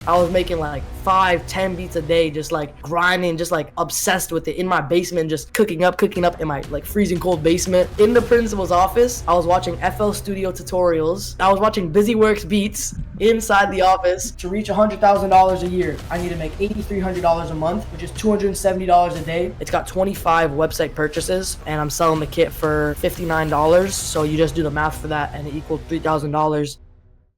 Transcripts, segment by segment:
I was making like 5, 10 beats a day, just like grinding, just like obsessed with it in my basement, just cooking up in my like freezing cold basement. In the principal's office, I was watching FL Studio tutorials. I was watching Busyworks beats inside the office. To reach $100,000 a year, I need to make $8,300 a month, which is $270 a day. It's got 25 website purchases, and I'm selling the kit for $59. So you just do the math for that, and it equaled $3,000.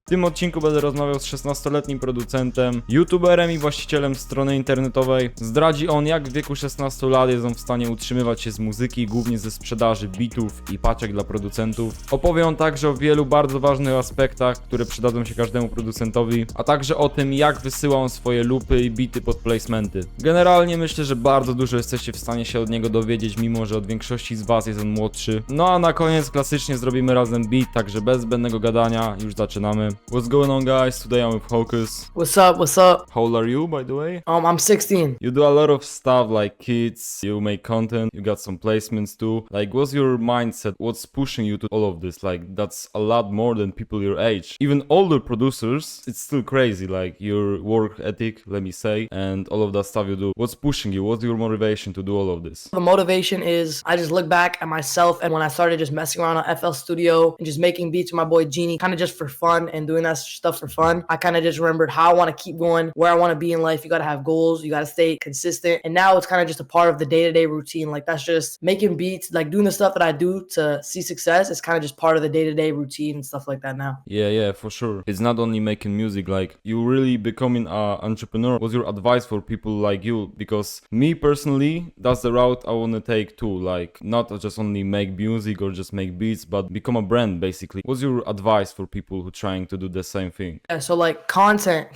W tym odcinku będę rozmawiał z 16-letnim producentem, youtuberem i właścicielem strony internetowej. Zdradzi on, jak w wieku 16 lat jest on w stanie utrzymywać się z muzyki, głównie ze sprzedaży bitów i paczek dla producentów. Opowie on także o wielu bardzo ważnych aspektach, które przydadzą się każdemu producentowi, a także o tym, jak wysyła on swoje loopy i bity pod placementy. Generalnie myślę, że bardzo dużo jesteście w stanie się od niego dowiedzieć, mimo że od większości z was jest on młodszy. No a na koniec klasycznie zrobimy razem beat, także bez zbędnego gadania już zaczynamy. What's going on, guys? Today I'm with Hocus. What's up? What's up? How old are you, by the way? I'm 16. You do a lot of stuff like kids, you make content, you got some placements too. Like, what's your mindset? What's pushing you to all of this? Like, that's a lot more than people your age. Even older producers, it's still crazy, like your work ethic, let me say, and all of that stuff you do. What's pushing you? What's your motivation to do all of this? The motivation is I just look back at myself and when I started just messing around on FL Studio and just making beats with my boy Genie, kind of just for fun and doing that stuff for fun. I kind of just remembered how I want to keep going, where I want to be in life. You got to have goals, you got to stay consistent. And now it's kind of just a part of the day-to-day routine. Like, that's just making beats, like doing the stuff that I do to see success. It's kind of just part of the day-to-day routine and stuff like that now. Yeah, for sure. It's not only making music, like you really becoming an entrepreneur. What's your advice for people like you? Because me personally, that's the route I want to take too. Like, not just only make music or just make beats, but become a brand basically. What's your advice for people who trying to do the same thing? Yeah, so like content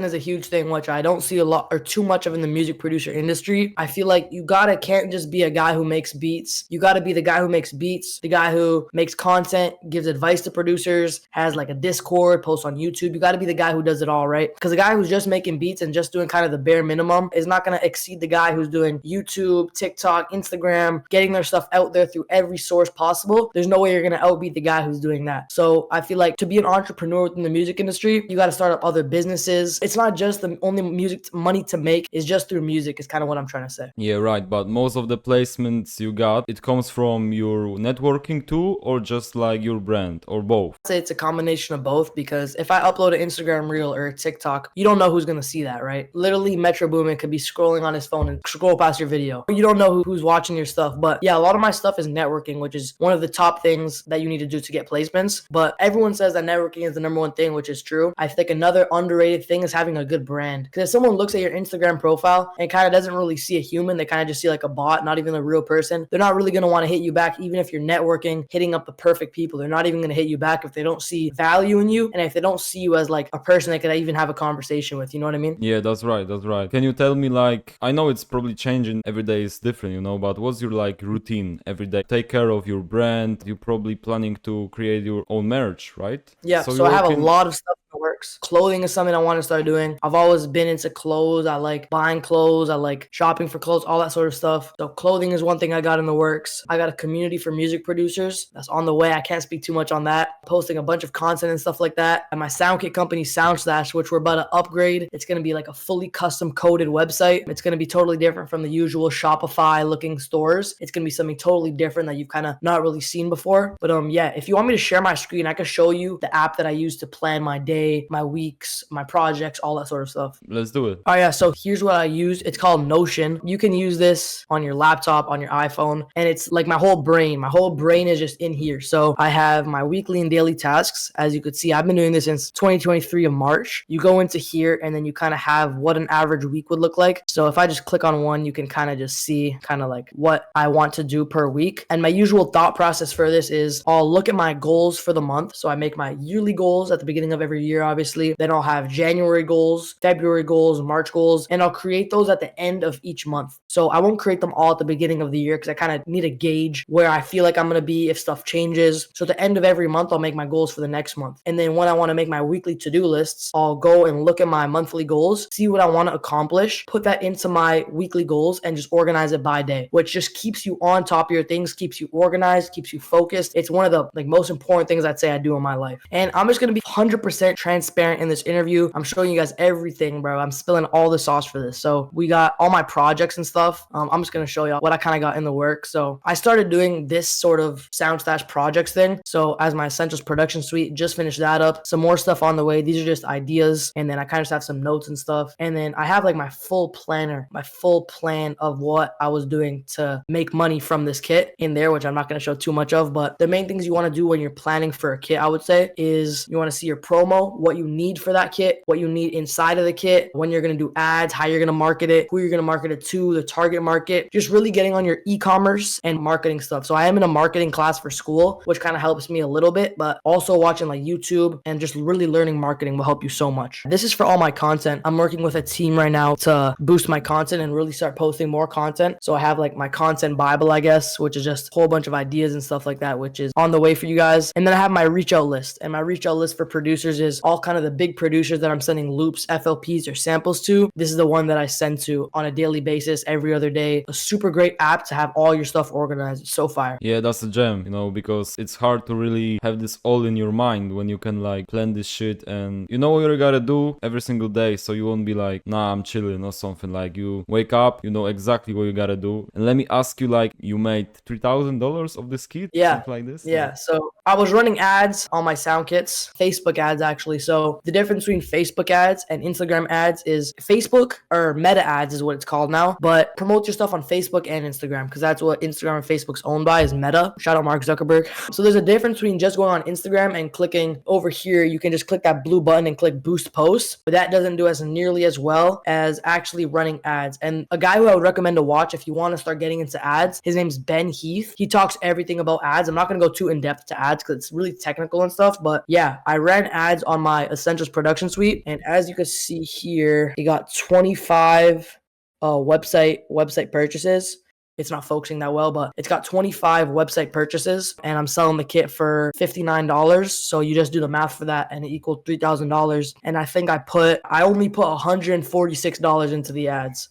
is a huge thing, which I don't see a lot or too much of in the music producer industry. I feel like you can't just be a guy who makes beats. You gotta be the guy who makes beats, the guy who makes content, gives advice to producers, has like a Discord, posts on YouTube. You gotta be the guy who does it all, right? Because the guy who's just making beats and just doing kind of the bare minimum is not gonna exceed the guy who's doing YouTube, TikTok, Instagram, getting their stuff out there through every source possible. There's no way you're gonna outbeat the guy who's doing that. So I feel like to be an entrepreneur within the music industry, you got to start up other businesses. It's not just the only music money to make is just through music is kind of what I'm trying to say. Yeah, right, but most of the placements you got, it comes from your networking too, or just like your brand, or both? I'd say it's a combination of both, because if I upload an Instagram reel or a TikTok, you don't know who's going to see that, right? Literally, Metro Boomin could be scrolling on his phone and scroll past your video. You don't know who's watching your stuff, but yeah, a lot of my stuff is networking, which is one of the top things that you need to do to get placements. But everyone says that networking is the number one thing, which is true. I think another underrated thing is having a good brand. Because if someone looks at your Instagram profile and kind of doesn't really see a human, they kind of just see like a bot, not even a real person, they're not really going to want to hit you back, even if you're networking, hitting up the perfect people. They're not even going to hit you back if they don't see value in you, and if they don't see you as like a person they could even have a conversation with. You know what I mean? Yeah, that's right. Can you tell me, like, I know it's probably changing, every day is different, you know, but what's your like routine every day? Take care of your brand. You're probably planning to create your own merch, right? Yeah, so I have a lot of stuff in the works. Clothing is something I want to start doing. I've always been into clothes. I like buying clothes. I like shopping for clothes, all that sort of stuff. So clothing is one thing I got in the works. I got a community for music producers that's on the way. I can't speak too much on that. Posting a bunch of content and stuff like that. And my sound kit company, Soundslash, which we're about to upgrade. It's going to be like a fully custom coded website. It's going to be totally different from the usual Shopify looking stores. It's going to be something totally different that you've kind of not really seen before. But yeah, if you want me to share my screen, I can show you the app that I use to plan my day, my weeks, my projects, all that sort of stuff. Let's do it. Oh yeah, so here's what I use. It's called Notion. You can use this on your laptop, on your iPhone, and it's like my whole brain. My whole brain is just in here. So I have my weekly and daily tasks. As you could see, I've been doing this since 2023 of March. You go into here and then you kind of have what an average week would look like. So if I just click on one, you can kind of just see kind of like what I want to do per week. And my usual thought process for this is I'll look at my goals for the month. So I make my yearly goals at the beginning of every year, obviously. Then I'll have January goals, February goals, March goals, and I'll create those at the end of each month. So I won't create them all at the beginning of the year because I kind of need to gauge where I feel like I'm going to be if stuff changes. So at the end of every month, I'll make my goals for the next month. And then when I want to make my weekly to-do lists, I'll go and look at my monthly goals, see what I want to accomplish, put that into my weekly goals and just organize it by day, which just keeps you on top of your things, keeps you organized, keeps you focused. It's one of the most important things I'd say I do in my life. And I'm just going to be 100% transparent in this interview. I'm showing you guys everything, bro. I'm spilling all the sauce for this. So we got all my projects and stuff. I'm just going to show y'all what I kind of got in the work. So I started doing this sort of sound/projects thing. So as my essentials production suite, just finished that up. Some more stuff on the way. These are just ideas. And then I kind of just have some notes and stuff. And then I have like my full planner, my full plan of what I was doing to make money from this kit in there, which I'm not going to show too much of. But the main things you want to do when you're planning for a kit, I would say, is you want to see your promo, what you need for that kit, what you need inside of the kit, when you're going to do ads, how you're going to market it, who you're going to market it to, the target market, just really getting on your e-commerce and marketing stuff. So I am in a marketing class for school, which kind of helps me a little bit, but also watching like YouTube and just really learning marketing will help you so much. This is for all my content. I'm working with a team right now to boost my content and really start posting more content. So I have like my content Bible, I guess, which is just a whole bunch of ideas and stuff like that, which is on the way for you guys. And then I have my reach out list, and my reach out list for producers is all kind of the big producers that I'm sending loops, FLPs, or samples to. This is the one that I send to on a daily basis, every other day. A super great app to have all your stuff organized. It's so fire. Yeah, that's a gem, you know, because it's hard to really have this all in your mind when you can like plan this shit and you know what you gotta do every single day, so you won't be like, nah, I'm chilling or something. Like you wake up, you know exactly what you gotta do. And let me ask you, like, you made $3,000 of this kit? Yeah. Something like this? Yeah. So I was running ads on my sound kits, Facebook ads actually. So the difference between Facebook ads and Instagram ads is Facebook, or meta ads is what it's called now, but promote your stuff on Facebook and Instagram because that's what Instagram and Facebook's owned by, is Meta. Shout out Mark Zuckerberg. So there's a difference between just going on Instagram and clicking over here. You can just click that blue button and click boost post, but that doesn't do as nearly as well as actually running ads. And a guy who I would recommend to watch if you want to start getting into ads, his name's Ben Heath. He talks everything about ads. I'm not going to go too in depth to ads because it's really technical and stuff, but yeah, I ran ads on my essentials production suite, and as you can see here, he got 25 website purchases. It's not focusing that well, but it's got 25 website purchases, and I'm selling the kit for $59. So you just do the math for that, and it equaled $3,000. And I think I only put $146 into the ads,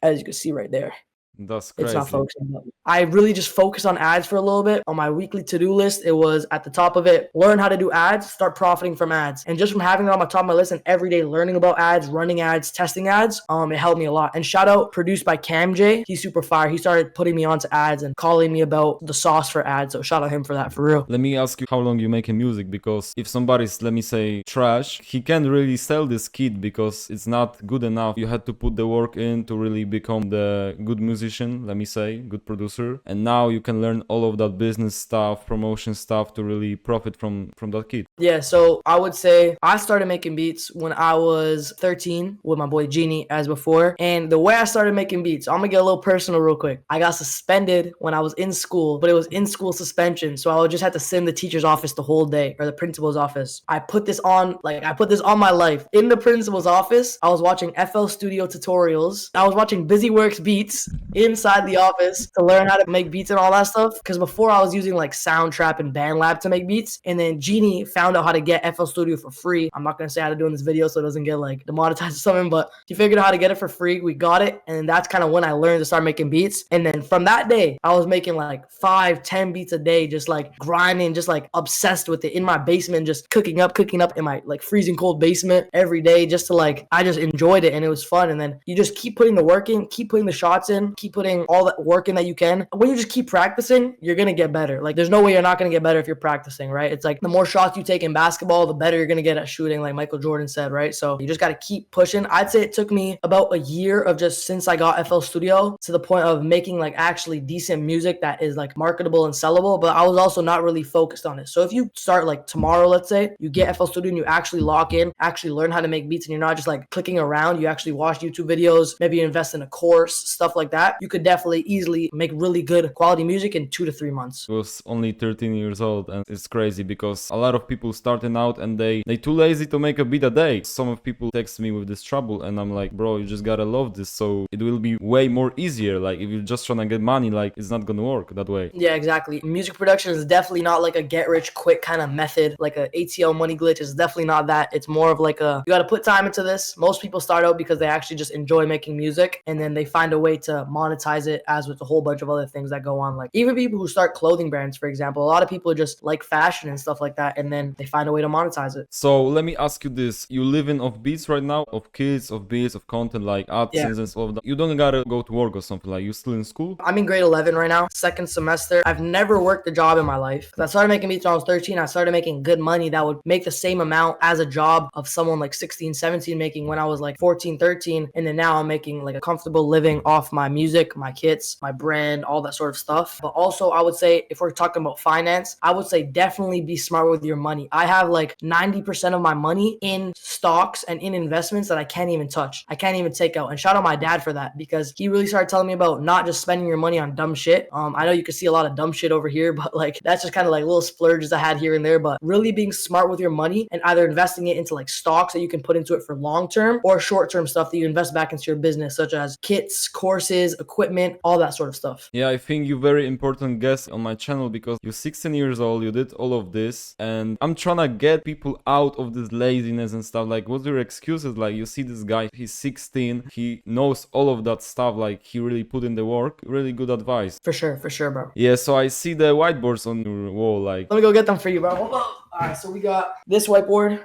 as you can see right there. That's crazy. It's not focusing. I really just focus on ads for a little bit. On my weekly to-do list, it was at the top of it, learn how to do ads, start profiting from ads. And just from having it on my top of my list and every day learning about ads, running ads, testing ads, it helped me a lot. And shout out Produced by Cam J. He's super fire. He started putting me onto ads and calling me about the sauce for ads. So shout out him for that, for real. Let me ask you how long you making music, because if somebody's, let me say, trash, he can't really sell this kit because it's not good enough. You had to put the work in to really become the good musician, let me say, good producer. And now you can learn all of that business stuff, promotion stuff to really profit from that kit. Yeah, so I would say I started making beats when I was 13 with my boy Genie, as before. And the way I started making beats, I'm gonna get a little personal real quick. I got suspended when I was in school, but it was in school suspension. So I would just have to sit in the teacher's office the whole day, or the principal's office. I put this on my life. In the principal's office, I was watching FL Studio tutorials. I was watching BusyWorks beats inside the office to learn how to make beats and all that stuff. Because before I was using like Soundtrap and BandLab to make beats. And then Genie found out how to get FL Studio for free. I'm not going to say how to do in this video so it doesn't get like demonetized or something, but he figured out how to get it for free. We got it. And that's kind of when I learned to start making beats. And then from that day, I was making like 5-10 beats a day, just like grinding, just like obsessed with it in my basement, just cooking up in my like freezing cold basement every day, just to like, I just enjoyed it and it was fun. And then you just keep putting the work in, keep putting the shots in, keep putting all that work in that you can. When you just keep practicing, you're going to get better. Like there's no way you're not going to get better if you're practicing, right? It's like the more shots you take in basketball, the better you're going to get at shooting, like Michael Jordan said, right? So you just got to keep pushing. I'd say it took me about a year of just since I got FL Studio to the point of making like actually decent music that is like marketable and sellable, but I was also not really focused on it. So if you start like tomorrow, let's say you get FL Studio and you actually lock in, actually learn how to make beats, and you're not just like clicking around, you actually watch YouTube videos, maybe you invest in a course, stuff like that, that, you could definitely easily make really good quality music in 2 to 3 months. I was only 13 years old, and it's crazy because a lot of people starting out and they too lazy to make a beat a day. Some of people text me with this trouble, and I'm like, bro, you just gotta love this, so it will be way more easier. Like if you're just trying to get money, like it's not gonna work that way. Yeah, exactly. Music production is definitely not like a get rich quick kind of method, like a ATL money glitch. It's definitely not that. It's more of like you gotta put time into this. Most people start out because they actually just enjoy making music, and then they find a way to monetize it, as with a whole bunch of other things that go on. Like even people who start clothing brands, for example, a lot of people just like fashion and stuff like that, and then they find a way to monetize it. So let me ask you this: you living off beats right now, of kids, of beats, of content like AdSense and all of that. You don't gotta go to work or something, like you still in school? I'm in grade 11 right now, second semester. I've never worked a job in my life. I started making beats when I was 13. I started making good money that would make the same amount as a job of someone like 16, 17 making when I was like 14, 13. And then now I'm making like a comfortable living off my music, my kits, my brand, all that sort of stuff. But also I would say, if we're talking about finance, I would say definitely be smart with your money. I have like 90% of my money in stocks and in investments that I can't even touch. I can't even take out. And shout out my dad for that, because he really started telling me about not just spending your money on dumb shit. I know you can see a lot of dumb shit over here, but like that's just kind of like little splurges I had here and there. But really being smart with your money and either investing it into like stocks that you can put into it for long term, or short term stuff that you invest back into your business, such as kits, courses, equipment, all that sort of stuff. Yeah, I think you very important guest on my channel because you're 16 years old, you did all of this, and I'm trying to get people out of this laziness and stuff. Like, what's your excuses? Like, you see this guy, he's 16, he knows all of that stuff, like he really put in the work. Really good advice. For sure, bro. Yeah, so I see the whiteboards on your wall, like. Let me go get them for you, bro. Hold on. All right, so we got this whiteboard.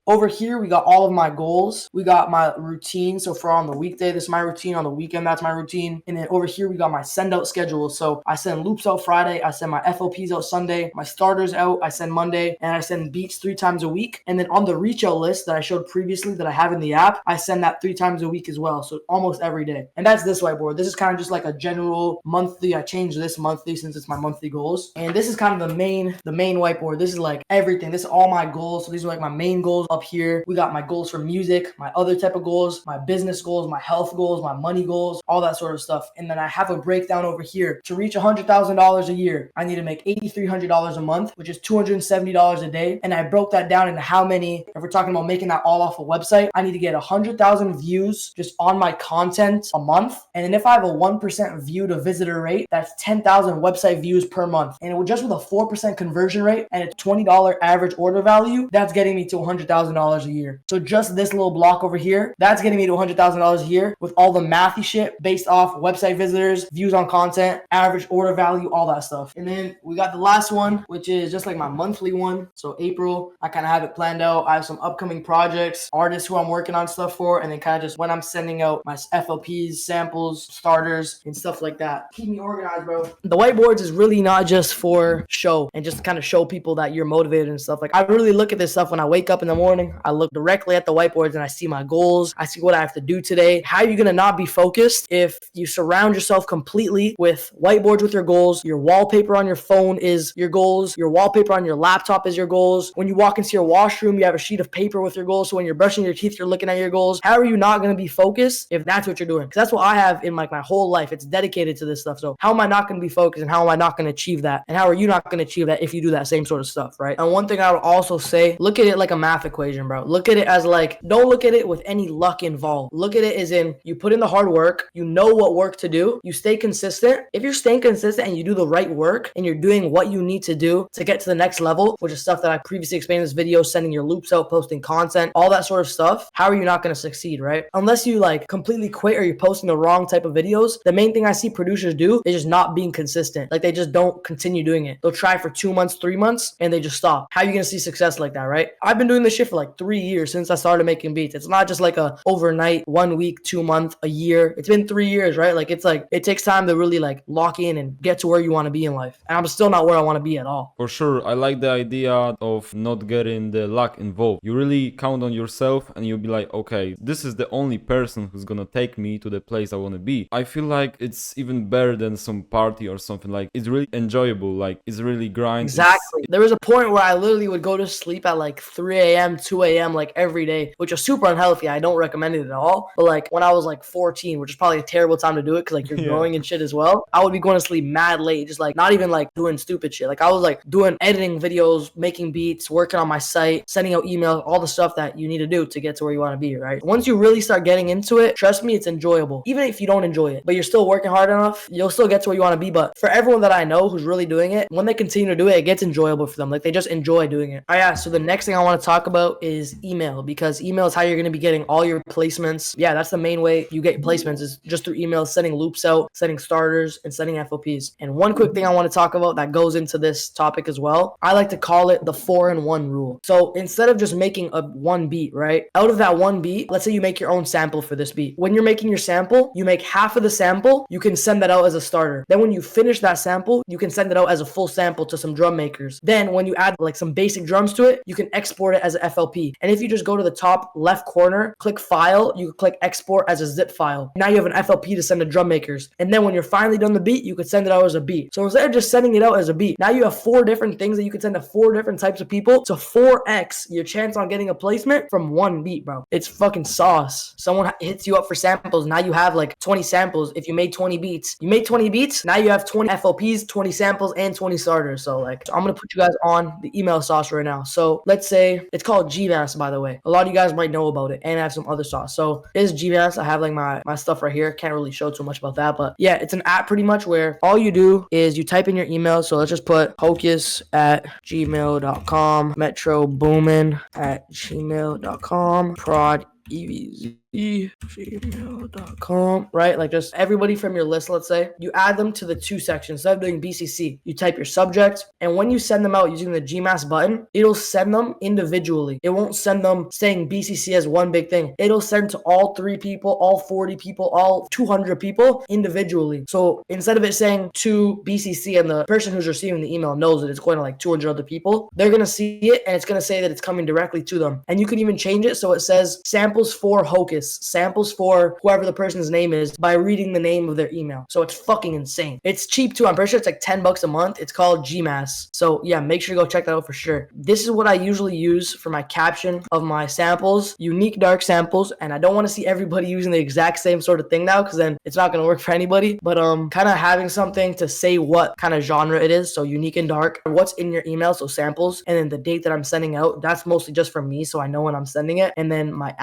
Over here, we got all of my goals. We got my routine. So for on the weekday, this is my routine. On the weekend, that's my routine. And then over here, we got my send out schedule. So I send loops out Friday. I send my FOPs out Sunday. My starters out, I send Monday. And I send beats 3 times a week. And then on the reach out list that I showed previously that I have in the app, I send that 3 times a week as well. So almost every day. And that's this whiteboard. This is kind of just like a general monthly. I changed this monthly since it's my monthly goals. And this is kind of the main whiteboard. This is like everything. This is all my goals. So these are like my main goals. Up here, we got my goals for music, my other type of goals, my business goals, my health goals, my money goals, all that sort of stuff. And then I have a breakdown over here. To reach $100,000 a year, I need to make $8,300 a month, which is $270 a day. And I broke that down into how many, if we're talking about making that all off a website, I need to get 100,000 views just on my content a month. And then if I have a 1% view to visitor rate, that's 10,000 website views per month. And it would just with a 4% conversion rate and a $20 average order value, that's getting me to $100,000 a year. So just this little block over here, that's getting me to $100,000 a year with all the mathy shit based off website visitors, views on content, average order value, all that stuff. And then we got the last one, which is just like my monthly one. So April, I kind of have it planned out. I have some upcoming projects, artists who I'm working on stuff for, and then kind of just when I'm sending out my FLPs, samples, starters, and stuff like that. Keep me organized, bro. The whiteboards is really not just for show and just to kind of show people that you're motivated and stuff. Like I really look at this stuff when I wake up in the morning. I look directly at the whiteboards and I see my goals. I see what I have to do today. How are you going to not be focused if you surround yourself completely with whiteboards with your goals? Your wallpaper on your phone is your goals. Your wallpaper on your laptop is your goals. When you walk into your washroom, you have a sheet of paper with your goals. So when you're brushing your teeth, you're looking at your goals. How are you not going to be focused if that's what you're doing? Because that's what I have in like my whole life. It's dedicated to this stuff. So how am I not going to be focused and how am I not going to achieve that? And how are you not going to achieve that if you do that same sort of stuff, right? And one thing I would also say, look at it like a math equation, bro. Look at it as like, don't look at it with any luck involved. Look at it as in you put in the hard work, you know what work to do, you stay consistent. If you're staying consistent and you do the right work and you're doing what you need to do to get to the next level, which is stuff that I previously explained in this video, sending your loops out, posting content, all that sort of stuff, how are you not going to succeed, right? Unless you like completely quit or you're posting the wrong type of videos, the main thing I see producers do is just not being consistent. Like they just don't continue doing it. They'll try for 2 months, 3 months, and they just stop. How are you going to see success like that, right? I've been doing this shit for like 3 years since I started making beats. It's not just like a overnight, 1 week, 2 month, a year. It's been 3 years, right? Like it's like, it takes time to really like lock in and get to where you want to be in life. And I'm still not where I want to be at all. For sure, I like the idea of not getting the luck involved. You really count on yourself and you'll be like, okay, this is the only person who's gonna take me to the place I want to be. I feel like it's even better than some party or something. Like it's really enjoyable, like it's really grind. Exactly. There was a point where I literally would go to sleep at like 3 a.m., 2 a.m. like every day, which is super unhealthy. I don't recommend it at all. But like when I was like 14, which is probably a terrible time to do it because like you're growing and shit as well, I would be going to sleep mad late, just like not even like doing stupid shit. Like I was like doing editing videos, making beats, working on my site, sending out emails, all the stuff that you need to do to get to where you want to be, right? Once you really start getting into it, trust me, it's enjoyable. Even if you don't enjoy it, but you're still working hard enough, you'll still get to where you want to be. But for everyone that I know who's really doing it, when they continue to do it, it gets enjoyable for them. Like they just enjoy doing it. All right, yeah, so the next thing I want to talk about is email, because email is how you're going to be getting all your placements. Yeah, that's the main way you get placements, is just through email, sending loops out, sending starters, and sending FOPs. And one quick thing I want to talk about that goes into this topic as well, I like to call it the 4-in-1 rule. So instead of just making a one beat, right? Out of that one beat, let's say you make your own sample for this beat. When you're making your sample, you make half of the sample, you can send that out as a starter. Then when you finish that sample, you can send it out as a full sample to some drum makers. Then when you add like some basic drums to it, you can export it as an FLP. And if you just go to the top left corner, click file, you can click export as a zip file. Now you have an FLP to send to drum makers. And then when you're finally done the beat, you could send it out as a beat. So instead of just sending it out as a beat, now you have 4 different things that you can send to 4 different types of people to 4x your chance on getting a placement from one beat, bro. It's fucking sauce. Someone hits you up for samples. Now you have like 20 samples. If you made 20 beats, you made 20 beats. Now you have 20 FLPs, 20 samples, and 20 starters. So like, I'm going to put you guys on the email sauce right now. So let's say it's called GMAS, by the way. A lot of you guys might know about it, and I have some other sauce. So it's GMAS. I have like my stuff right here. Can't really show too much about that, but yeah, it's an app pretty much where all you do is you type in your email. So let's just put hocus@gmail.com, metro boomin @gmail.com, prodbyevz gmail.com, right? Like just everybody from your list, let's say, you add them to the 2 sections. Instead of doing BCC, you type your subject, and when you send them out using the GMAS button, it'll send them individually. It won't send them saying BCC as one big thing. It'll send to all 3 people, all 40 people, all 200 people individually. So instead of it saying to BCC and the person who's receiving the email knows that it's going to like 200 other people, they're going to see it and it's going to say that it's coming directly to them. And you can even change it so it says samples for Hocus, samples for whoever the person's name is, by reading the name of their email. So it's fucking insane. It's cheap too. I'm pretty sure it's like $10 a month. It's called GMAS. So yeah, make sure you go check that out for sure. This is what I usually use for my caption of my samples, unique dark samples. And I don't want to see everybody using the exact same sort of thing now, because then it's not going to work for anybody. But kind of having something to say what kind of genre it is. So unique and dark, what's in your email, so samples, and then the date that I'm sending out. That's mostly just for me, so I know when I'm sending it. And then my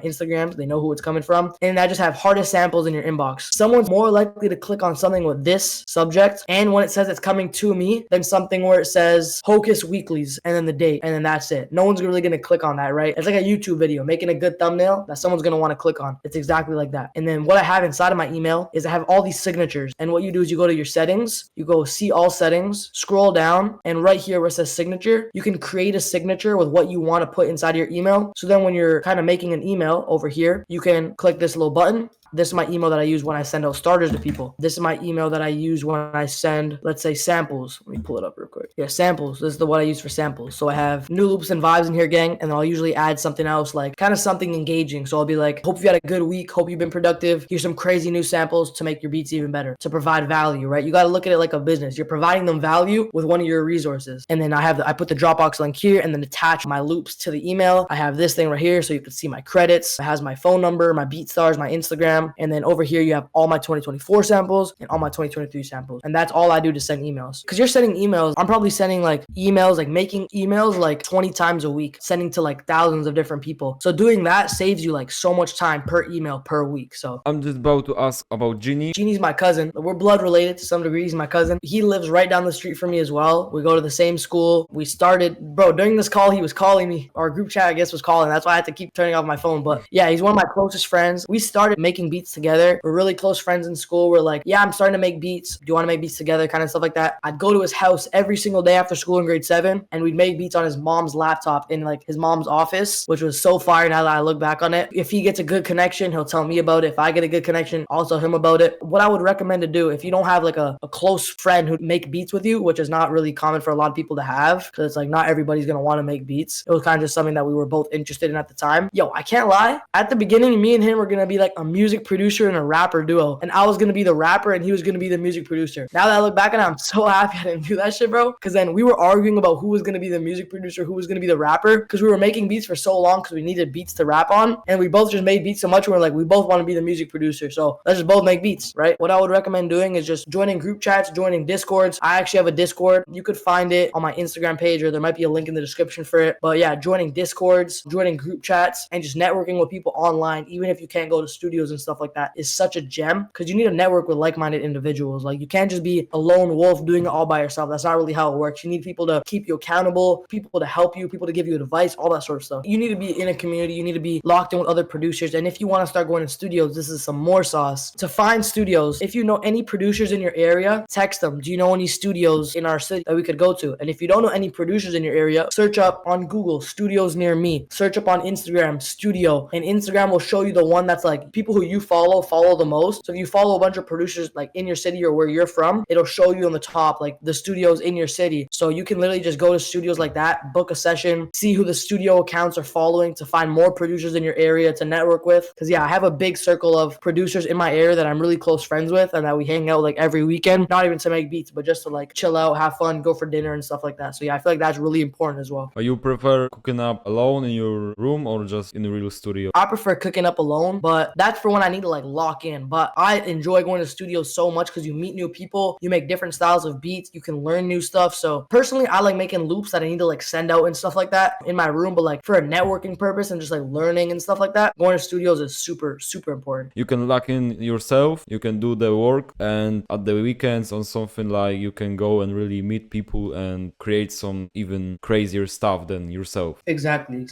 Instagram, they know who it's coming from. And I just have hardest samples in your inbox. Someone's more likely to click on something with this subject and when it says it's coming to me than something where it says Hocus Weeklies and then the date and then that's it. No one's really going to click on that, right? It's like a YouTube video, making a good thumbnail that someone's going to want to click on. It's exactly like that. And then what I have inside of my email is I have all these signatures. And what you do is you go to your settings, you go see all settings, scroll down, and right here where it says signature, you can create a signature with what you want to put inside of your email. So then when you're kind of making an email over here, you can click this little button. This is my email that I use when I send out starters to people. This is my email that I use when I send, let's say, samples. Let me pull it up real quick. Yeah, samples. This is the what I use for samples. So I have new loops and vibes in here, gang, and I'll usually add something else, like kind of something engaging. So I'll be like, hope you had a good week. Hope you've been productive. Here's some crazy new samples to make your beats even better, to provide value, right? You got to look at it like a business. You're providing them value with one of your resources. And then I put the Dropbox link here and then attach my loops to the email. I have this thing right here so you can see my credits. It has my phone number, my beat stars, my Instagram, and then over here you have all my 2024 samples and all my 2023 samples. And that's all I do to send emails. Because you're sending emails, I'm probably sending like emails, like making emails like 20 times a week, sending to like thousands of different people. So doing that saves you like so much time per email per week. So I'm just about to ask about Genie. Genie's my cousin. We're blood related to some degree. He's my cousin. He lives right down the street from me as well. We go to the same school. We started, bro, during this call, he was calling me. Our group chat, I guess, was calling. That's why I had to keep turning off my phone. But yeah, he's one of my closest friends. We started making beats together. We're really close friends in school. We're like, yeah, I'm starting to make beats. Do you want to make beats together? Kind of stuff like that. I'd go to his house every single day after school in grade 7, and we'd make beats on his mom's laptop in like his mom's office, which was so fire now that I look back on it. If he gets a good connection, he'll tell me about it. If I get a good connection, I'll tell him about it. What I would recommend to do, if you don't have like a close friend who make beats with you, which is not really common for a lot of people to have, because it's like not everybody's going to want to make beats. It was kind of just something that we were both interested in at the time. Yo, I can't lie. At the beginning, me and him were going to be like a music producer and a rapper duo. And I was going to be the rapper and he was going to be the music producer. Now that I look back on it, I'm so happy I didn't do that shit, bro. because then we were arguing about who was going to be the music producer, who was going to be the rapper, because we were making beats for so long because we needed beats to rap on, and we both just made beats so much we were like, we both want to be the music producer, so let's just both make beats, right? What I would recommend doing is just joining group chats, joining discords. I actually have a Discord. You could find it on my Instagram page, or there might be a link in the description for it. But yeah, joining discords, joining group chats, and just networking with people online, even if you can't go to studios and stuff like that, is such a gem, because you need to network with like-minded individuals. Like, you can't just be a lone wolf doing it all by yourself. That's not really how it works. You need people to keep you accountable, people to help you, people to give you advice, all that sort of stuff. You need to be in a community. You need to be locked in with other producers. And if you want to start going to studios, this is some more sauce. To find studios, if you know any producers in your area, text them. Do you know any studios in our city that we could go to? And if you don't know any producers in your area, search up on Google studios near me. Search up on Instagram studio, and Instagram will show you the one that's like people who you follow the most. So if you follow a bunch of producers like in your city or where you're from, it'll show you on the top like the studios in your city. So you can literally just go to studios like that, book a session, see who the studio accounts are following to find more producers in your area to network with. Because yeah, I have a big circle of producers in my area that I'm really close friends with and that we hang out like every weekend, not even to make beats, but just to like chill out, have fun, go for dinner and stuff like that. So yeah, I feel like that's really important as well. You prefer cooking up alone in your room or just in a real studio? I prefer cooking up alone, but that's for when I need to like lock in. But I enjoy going to studios so much because you meet new people, you make different styles of beats, you can learn new stuff. So personally, I like making loops that I need to like send out and stuff like that in my room, but like for a networking purpose and just like learning and stuff like that, going to studios is super, super important. You can lock in yourself, you can do the work, and at the weekends on something like you can go and really meet people and create some even crazier stuff than yourself. Exactly.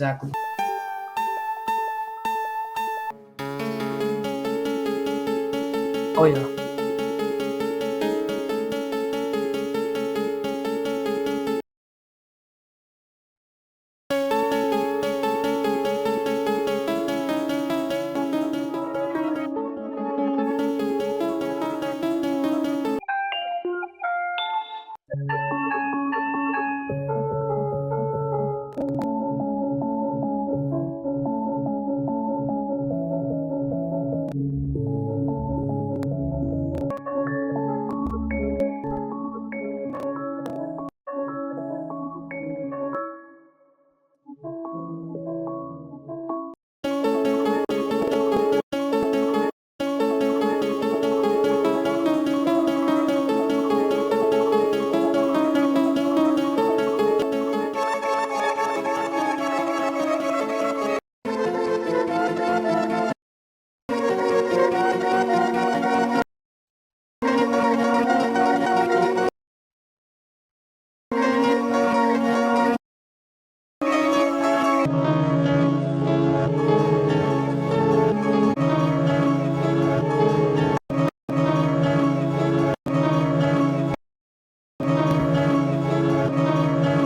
Oh yeah.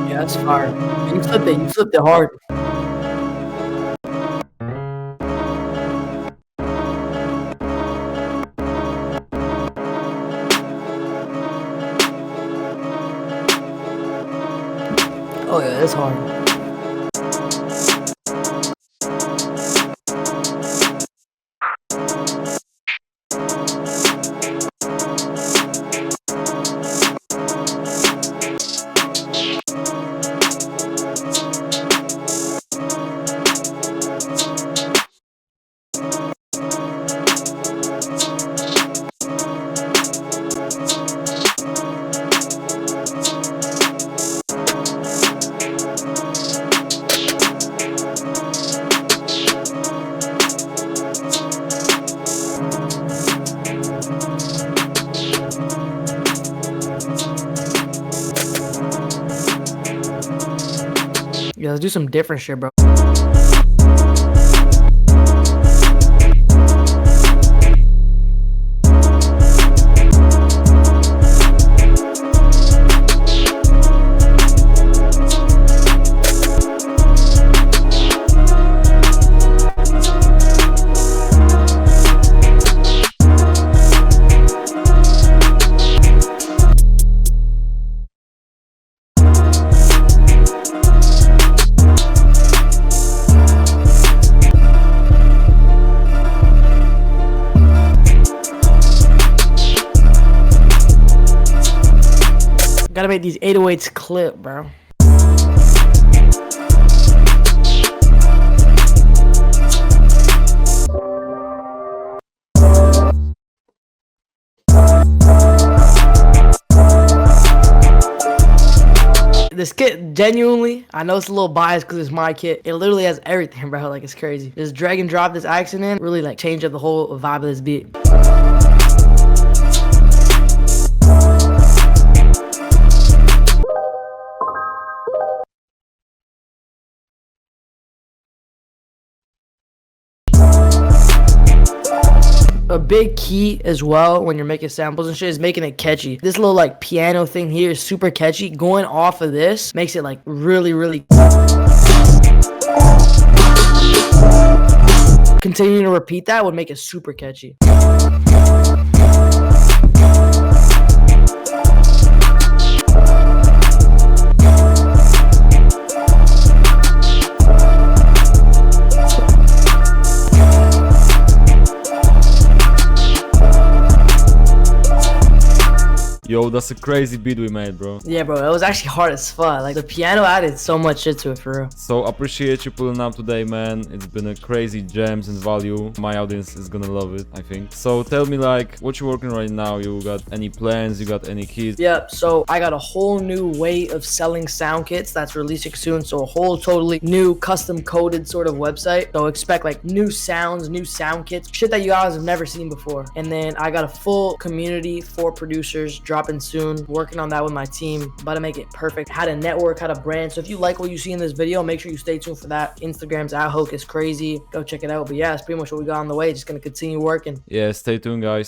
Yeah, that's fire. You flipped it hard. Oh yeah, it's hard. Yeah, let's do some different shit, bro. Gotta make these 808s clip, bro. This kit, genuinely, I know it's a little biased because it's my kit. It literally has everything, bro. Like, it's crazy. Just drag and drop this accent in, really like change up the whole vibe of this beat. A big key as well when you're making samples and shit is making it catchy. This little like piano thing here is super catchy. Going off of this makes it like really continuing to repeat that would make it super catchy. Yo, that's a crazy beat we made, bro. Yeah, bro, it was actually hard as fuck. Like, the piano added so much shit to it, for real. So appreciate you pulling up today, man. It's been a crazy gems and value. My audience is gonna love it, I think. So tell me, like, what you working right now? You got any plans? You got any keys? Yep, so I got a whole new way of selling sound kits that's releasing soon. So a whole totally new custom coded sort of website. So expect like new sounds, new sound kits, shit that you guys have never seen before. And then I got a full community for producers dropping soon. Working on that with my team. About to make it perfect. How to network, how to brand. So if you like what you see in this video, make sure you stay tuned for that. Instagram's at Hocus Crazy. Go check it out. But yeah, that's pretty much what we got on the way. Just gonna continue working. Yeah, stay tuned, guys.